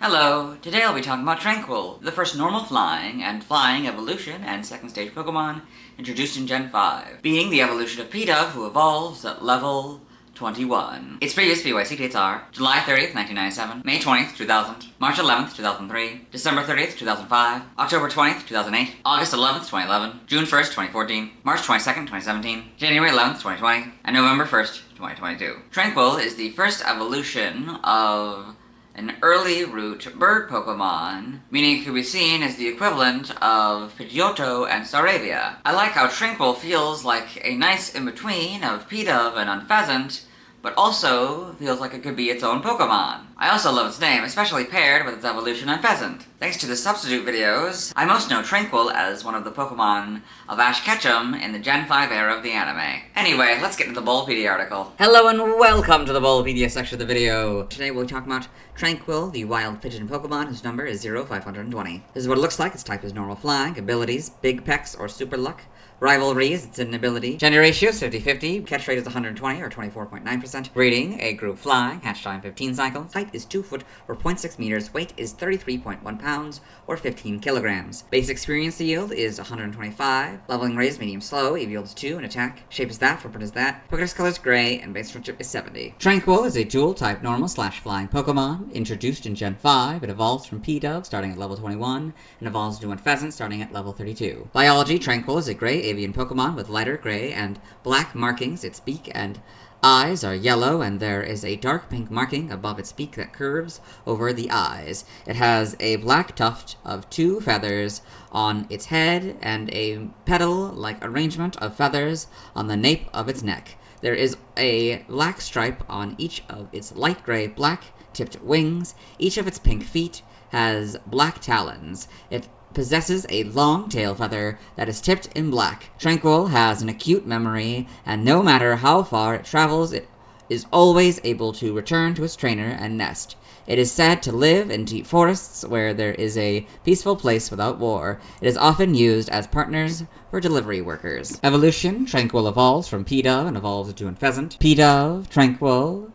Hello, today I'll be talking about Tranquill, the first normal flying and flying evolution and second stage Pokémon introduced in Gen 5, being the evolution of Pidove, who evolves at level 21. Its previous BYC dates are July 30th, 1997, May 20th, 2000, March 11th, 2003, December 30th, 2005, October 20th, 2008, August 11th, 2011, June 1st, 2014, March 22nd, 2017, January 11th, 2020, and November 1st, 2022. Tranquill is the first evolution of an early root bird Pokemon, meaning it could be seen as the equivalent of Pidgeotto and Staravia. I like how Tranquill feels like a nice in-between of Pidove and Unpheasant, but also feels like it could be its own Pokemon. I also love its name, especially paired with its evolution Unpheasant. Thanks to the substitute videos, I most know Tranquill as one of the Pokemon of Ash Ketchum in the Gen 5 era of the anime. Anyway, let's get into the Bulbapedia article. Hello and welcome to the Bulbapedia section of the video. Today we'll be talking about Tranquill, the wild pigeon Pokemon whose number is 0520. This is what it looks like. Its type is normal flying, abilities, big pecs or super luck. Rivalry is its ability. Gender ratio is 50-50. Catch rate is 120 or 24.9%. Breeding, a group flying. Hatch time 15 cycles. Height is 2 foot or 0.6 meters. Weight is 33.1 pounds or 15 kilograms. Base experience yield is 125. Leveling rate is medium slow. EV yield is 2 and attack. Shape is that. Footprint is that. Pokedex color is gray and base friendship is 70. Tranquill is a dual type normal / flying Pokemon. Introduced in Gen 5, it evolves from Pidove starting at level 21 and evolves into Unpheasant starting at level 32. Biology, Tranquill is a gray avian Pokemon with lighter gray and black markings. Its beak and eyes are yellow, and there is a dark pink marking above its beak that curves over the eyes. It has a black tuft of 2 feathers on its head and a petal-like arrangement of feathers on the nape of its neck. There is a black stripe on each of its light gray black tipped wings. Each of its pink feet has black talons. It possesses a long tail feather that is tipped in black. Tranquill has an acute memory, and no matter how far it travels, it is always able to return to its trainer and nest. It is said to live in deep forests where there is a peaceful place without war. It is often used as partners for delivery workers. Evolution, Tranquill evolves from Pidove and evolves into Unpheasant. Pidove, Tranquill,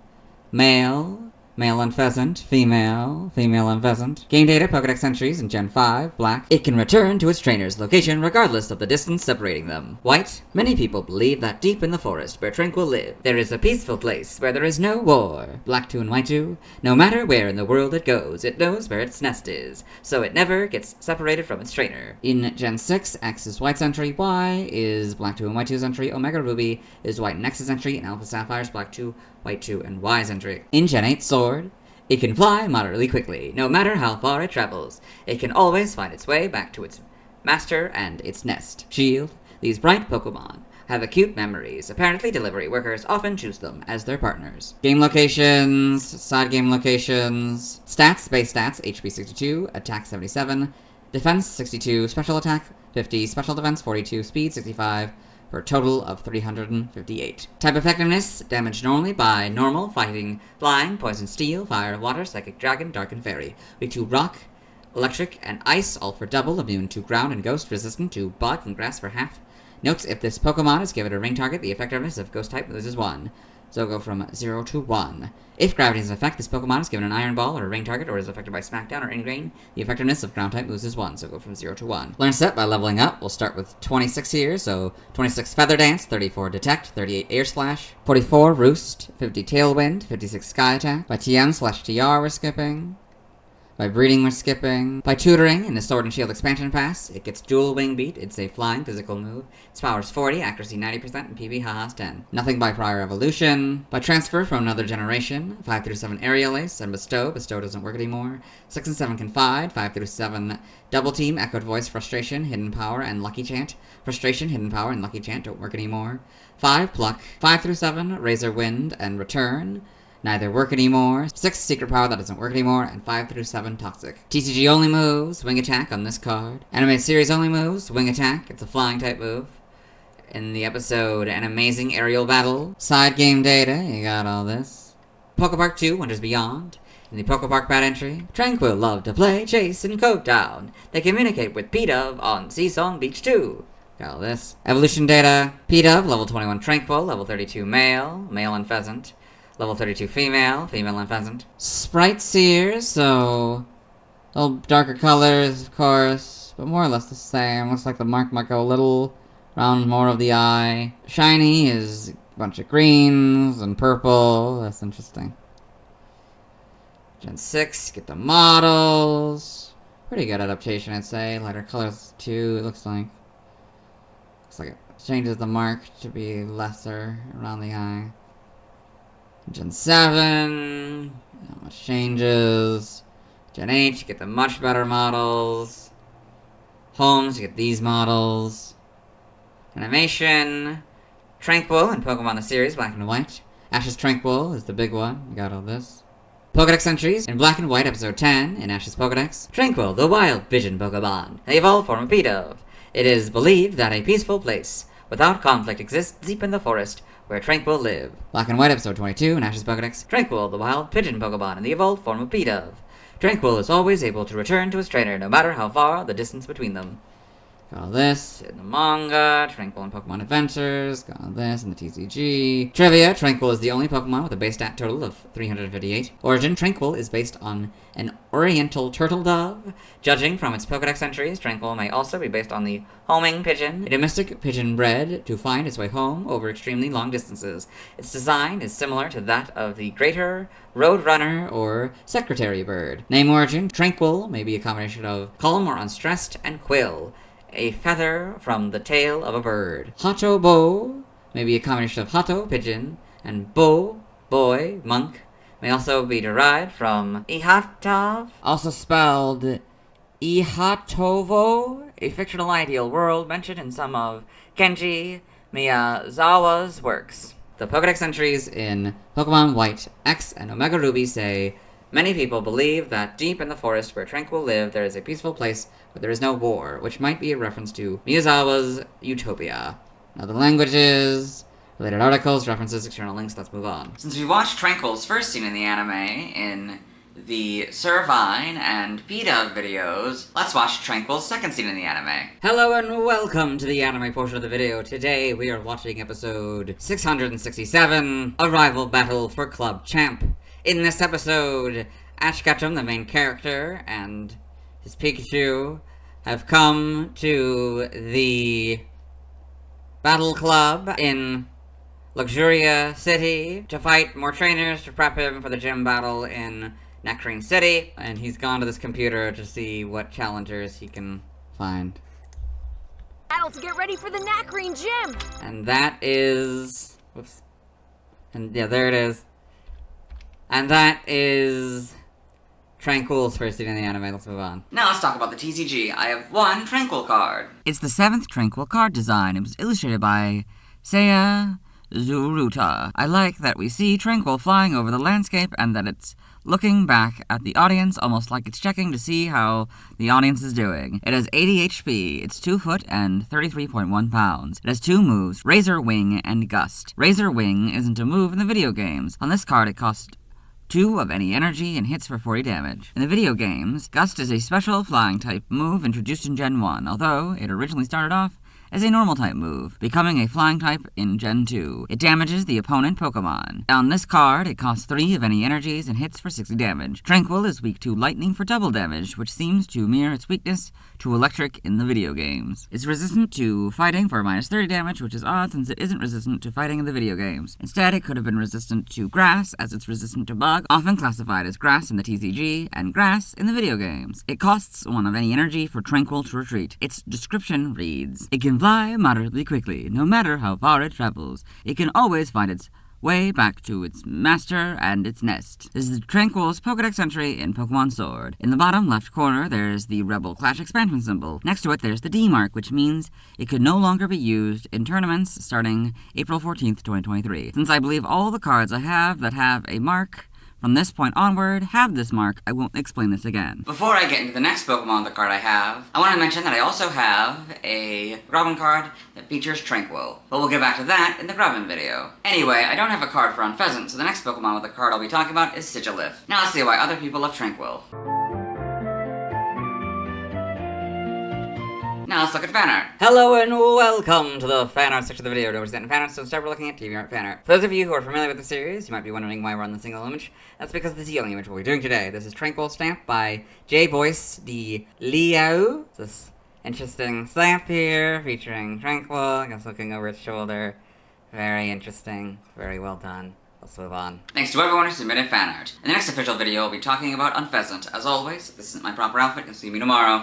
male. Male Unpheasant, female Unpheasant. Game data, Pokedex entries in Gen 5, black. It can return to its trainer's location regardless of the distance separating them. White. Many people believe that deep in the forest where Tranquill lives, there is a peaceful place where there is no war. Black 2 and White 2. No matter where in the world it goes, it knows where its nest is, so it never gets separated from its trainer. In Gen 6, X is White's entry, Y is Black 2 and White 2's entry, Omega Ruby is White and X's entry, and Alpha Sapphire is Black 2, White 2, and Y's entry. In Gen 8, Sword. It can fly moderately quickly, no matter how far it travels. It can always find its way back to its master and its nest. Shield. These bright Pokemon have acute memories. Apparently, delivery workers often choose them as their partners. Game locations, side game locations. Stats, base stats, HP 62, attack 77, defense 62, special attack 50, special defense 42, speed 65, for a total of 358. Type effectiveness, damage normally by normal, fighting, flying, poison, steel, fire, water, psychic, dragon, dark, and fairy. Weak to rock, electric, and ice, all for double, immune to ground and ghost, resistant to bug and grass for half. Notes, if this Pokemon is given a ring target, the effectiveness of ghost type loses 1. So go from 0 to 1. If gravity is an effect, this Pokemon is given an iron ball or a ring target or is affected by smackdown or ingrain, the effectiveness of ground type loses 1, so go from 0 to 1. Learn set by leveling up. We'll start with 26 here, so 26 Feather Dance, 34 Detect, 38 Air Slash, 44 Roost, 50 Tailwind, 56 Sky Attack. By TM/TR we're skipping. By breeding, we're skipping. By tutoring, in the Sword and Shield expansion pass, it gets dual wing beat. It's a flying physical move. Its power is 40, accuracy 90%, and PV haha's 10. Nothing by prior evolution. By transfer from another generation, 5 through 7 Aerial Ace and Bestow. Bestow doesn't work anymore. 6 and 7 Confide. 5 through 7 Double Team, Echoed Voice, Frustration, Hidden Power, and Lucky Chant. Frustration, Hidden Power, and Lucky Chant don't work anymore. 5 Pluck. 5 through 7 Razor Wind and Return. Neither work anymore. 6 Secret Power, that doesn't work anymore, and 5 through 7 Toxic. TCG only moves, Wing Attack on this card. Anime Series only moves, Wing Attack, it's a flying type move. In the episode, An Amazing Aerial Battle. Side game data, you got all this. Pokepark 2, Wonders Beyond. In the Pokepark bat entry, Tranquill love to play, chase, and coat down. They communicate with Pidove on Seasong Beach 2. Got all this. Evolution data, Pidove, level 21 Tranquill, level 32 male, male Unpheasant. Level 32 female, female Unpheasant. Sprite Seer, so Little darker colors, of course, but more or less the same. Looks like the mark might go a little around more of the eye. Shiny is a bunch of greens and purple. That's interesting. Gen 6, get the models. Pretty good adaptation, I'd say. Lighter colors, too, it looks like. Looks like it changes the mark to be lesser around the eye. Gen 7, not much changes. Gen 8, you get the much better models. Homes, you get these models. Animation, Tranquill in Pokemon the series, Black and White. Ash's Tranquill is the big one, you got all this. Pokedex entries in Black and White Episode 10 in Ash's Pokedex. Tranquill, the wild vision Pokemon, the evolved form of Pidove. It is believed that a peaceful place, without conflict, exists deep in the forest, where Tranquill live. Black and White Episode 22 in Ash's Pokedex. Tranquill, the wild pigeon Pokemon, and the evolved form of Pidove. Tranquill is always able to return to his trainer, no matter how far the distance between them. Got all this in the manga, Tranquill in Pokemon Adventures, got all this in the TCG. Trivia, Tranquill is the only Pokemon with a base stat total of 358. Origin, Tranquill is based on an oriental turtle dove. Judging from its Pokedex entries, Tranquill may also be based on the homing pigeon, a domestic pigeon bred to find its way home over extremely long distances. Its design is similar to that of the greater roadrunner or secretary bird. Name origin, Tranquill may be a combination of calm or unstressed and quill, a feather from the tail of a bird. Hato Bo may be a combination of Hato, pigeon, and Bo, boy, monk, may also be derived from Ihatov, also spelled Ihatovo, a fictional ideal world mentioned in some of Kenji Miyazawa's works. The Pokedex entries in Pokemon White X and Omega Ruby say, many people believe that deep in the forest where Tranquill live, there is a peaceful place where there is no war, which might be a reference to Miyazawa's Utopia. Other languages, related articles, references, external links, let's move on. Since we watched Tranquill's first scene in the anime in the Servine and Pidove videos, let's watch Tranquill's second scene in the anime. Hello and welcome to the anime portion of the video. Today we are watching episode 667, A Rival Battle for Club Champ. In this episode, Ash Ketchum, the main character, and his Pikachu have come to the Battle Club in Luxuria City to fight more trainers to prep him for the gym battle in Nectarine City, and he's gone to this computer to see what challengers he can find. Battle to get ready for the Nectarine gym! And that is... whoops. And yeah, there it is. And that is Tranquill's first scene in the anime. Let's move on. Now let's talk about the TCG. I have one Tranquill card. It's the 7th Tranquill card design. It was illustrated by Seiya Zuruta. I like that we see Tranquill flying over the landscape and that it's looking back at the audience almost like it's checking to see how the audience is doing. It has 80 HP, it's 2 foot and 33.1 pounds. It has 2 moves, Razor Wing and Gust. Razor Wing isn't a move in the video games. On this card it costs 2 of any energy and hits for 40 damage. In the video games, Gust is a special flying type move introduced in Gen 1, although it originally started off as a normal type move, becoming a flying type in Gen 2. It damages the opponent Pokemon. On this card, it costs 3 of any energies and hits for 60 damage. Tranquill is weak to lightning for double damage, which seems to mirror its weakness to electric in the video games. It's resistant to fighting for minus 30 damage, which is odd since it isn't resistant to fighting in the video games. Instead, it could have been resistant to grass, as it's resistant to bug, often classified as grass in the TCG, and grass in the video games. It costs 1 of any energy for Tranquill to retreat. Its description reads, it can fly moderately quickly, no matter how far it travels. It can always find its way back to its master and its nest. This is Tranquill's Pokedex entry in Pokemon Sword. In the bottom left corner, there's the Rebel Clash expansion symbol. Next to it, there's the D mark, which means it could no longer be used in tournaments starting April 14th, 2023. Since I believe all the cards I have that have a mark from this point onward have this mark, I won't explain this again. Before I get into the next Pokemon, the card I have, I want to mention that I also have a Grubbin card that features Tranquill, but we'll get back to that in the Grubbin video. Anyway, I don't have a card for Unpheasant, so the next Pokemon with a card I'll be talking about is Sigilif. Now let's see why other people love Tranquill. Now Now let's look at fan art. Hello and welcome to the fan art section of the video. Don't forget fan art, so start looking at TV art fan art. For those of you who are familiar with the series, you might be wondering why we're on the single image. That's because this is the only image we're doing today. This is Tranquill stamp by J. Boyce de Leo. This interesting stamp here featuring Tranquill, I guess looking over his shoulder. Very interesting, very well done. Let's move on. Thanks to everyone who submitted fan art. In the next official video, we'll be talking about Unpheasant. As always, if this isn't my proper outfit, you'll see me tomorrow.